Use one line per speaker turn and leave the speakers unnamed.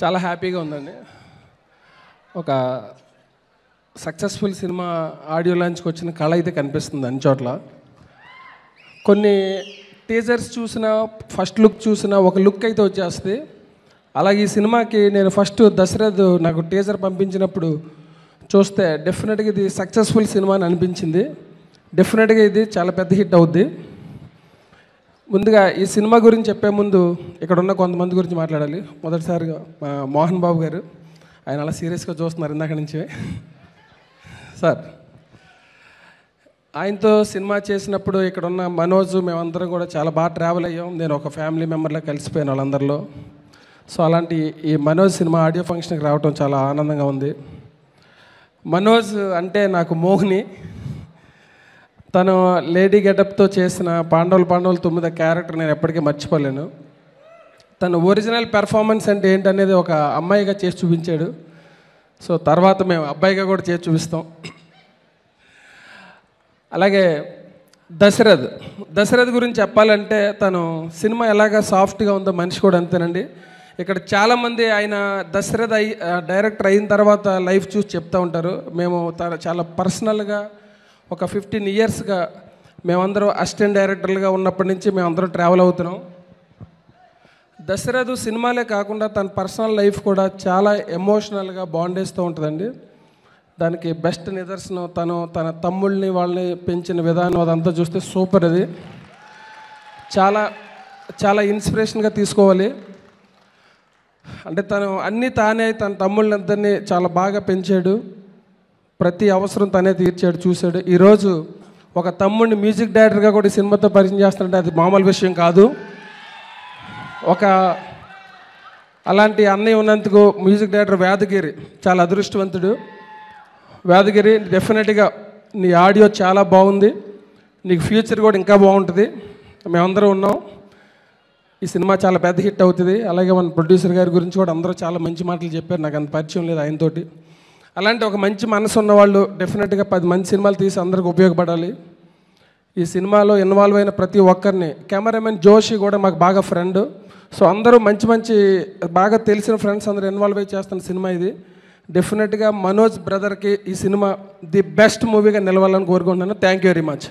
చాలా హ్యాపీగా ఉందండి. ఒక సక్సెస్ఫుల్ సినిమా ఆడియో లాంచ్కి వచ్చిన కళ అయితే కనిపిస్తుంది అన్ని చోట్ల. కొన్ని టీజర్స్ చూసినా, ఫస్ట్ లుక్ చూసినా ఒక లుక్ అయితే వచ్చేస్తుంది. అలాగే ఈ సినిమాకి నేను ఫస్ట్ దశరథ్ నాకు టీజర్ పంపించినప్పుడు చూస్తే డెఫినెట్గా ఇది సక్సెస్ఫుల్ సినిమా అని అనిపించింది. డెఫినెట్గా ఇది చాలా పెద్ద హిట్ అవుద్ది. ముందుగా ఈ సినిమా గురించి చెప్పే ముందు ఇక్కడ ఉన్న కొంతమంది గురించి మాట్లాడాలి. మొదటిసారిగా మోహన్ బాబు గారు, ఆయన అలా సీరియస్గా చూస్తున్నారు ఇందాక నుంచి. సార్, ఆయనతో సినిమా చేసినప్పుడు ఇక్కడ ఉన్న మనోజ్ మేమందరం కూడా చాలా బాగా ట్రావెల్ అయ్యాం. నేను ఒక ఫ్యామిలీ మెంబర్లా కలిసిపోయాను వాళ్ళందరిలో. సో అలాంటి ఈ మనోజ్ సినిమా ఆడియో ఫంక్షన్కి రావడం చాలా ఆనందంగా ఉంది. మనోజ్ అంటే నాకు మోహిని. తను లేడీ గెటప్తో చేసిన పాండవులు 9 క్యారెక్టర్ నేను ఎప్పటికీ మర్చిపోలేను. తను ఒరిజినల్ పెర్ఫార్మెన్స్ అంటే ఏంటనేది ఒక అమ్మాయిగా చేసి చూపించాడు. సో తర్వాత మేము అబ్బాయిగా కూడా చేసి చూపిస్తాం. అలాగే దశరథ్ గురించి చెప్పాలంటే తను సినిమా ఎలాగా సాఫ్ట్గా ఉందో మనిషి కూడా అంతేనండి. ఇక్కడ చాలామంది ఆయన దశరథ్ డైరెక్టర్ అయిన తర్వాత లైఫ్ చూసి చెప్తూ ఉంటారు. మేము చాలా పర్సనల్గా ఒక 15 ఇయర్స్గా మేమందరం అసిస్టెంట్ డైరెక్టర్లుగా ఉన్నప్పటి నుంచి మేమందరం ట్రావెల్ అవుతున్నాం. దశరథ్ సినిమాలే కాకుండా తన పర్సనల్ లైఫ్ కూడా చాలా ఎమోషనల్గా బాండేస్తూ ఉంటుందండి. దానికి బెస్ట్ నిదర్శనం తన తమ్ముళ్ళని వాళ్ళని పెంచిన విధానం అదంతా చూస్తే సూపర్. అది చాలా చాలా ఇన్స్పిరేషన్గా తీసుకోవాలి. అంటే తను అన్నీ తానే తన తమ్ముళ్ళందరినీ చాలా బాగా పెంచాడు. ప్రతి అవసరం తనే తీర్చాడు, చూశాడు. ఈరోజు ఒక తమ్ముడిని మ్యూజిక్ డైరెక్టర్గా కూడా ఈ సినిమాతో పరిచయం చేస్తాడంటే అది మామూలు విషయం కాదు. అలాంటి అన్నయ్య ఉన్నందుకు మ్యూజిక్ డైరెక్టర్ యాదగిరి చాలా అదృష్టవంతుడు. యాదగిరి, డెఫినెట్గా నీ ఆడియో చాలా బాగుంది, నీకు ఫ్యూచర్ కూడా ఇంకా బాగుంటుంది. మేమందరం ఉన్నాం. ఈ సినిమా చాలా పెద్ద హిట్ అవుతుంది. అలాగే మన ప్రొడ్యూసర్ గారి గురించి కూడా అందరూ చాలా మంచి మాటలు చెప్పారు. నాకు అంత పరిచయం లేదు ఆయనతోటి. అలాంటి ఒక మంచి మనసు ఉన్నవాళ్ళు డెఫినెట్గా 10 మంచి సినిమాలు తీసి అందరికి ఉపయోగపడాలి. ఈ సినిమాలో ఇన్వాల్వ్ అయిన ప్రతి ఒక్కరిని, కెమెరామెన్ జోషి కూడా మాకు బాగా ఫ్రెండ్. సో అందరూ మంచి బాగా తెలిసిన ఫ్రెండ్స్ అందరూ ఇన్వాల్వ్ అయి చేస్తున్న సినిమా ఇది. డెఫినెట్గా మనోజ్ బ్రదర్కి ఈ సినిమా ది బెస్ట్ మూవీగా నిలవాలని కోరుకుంటున్నాను. Thank you very much.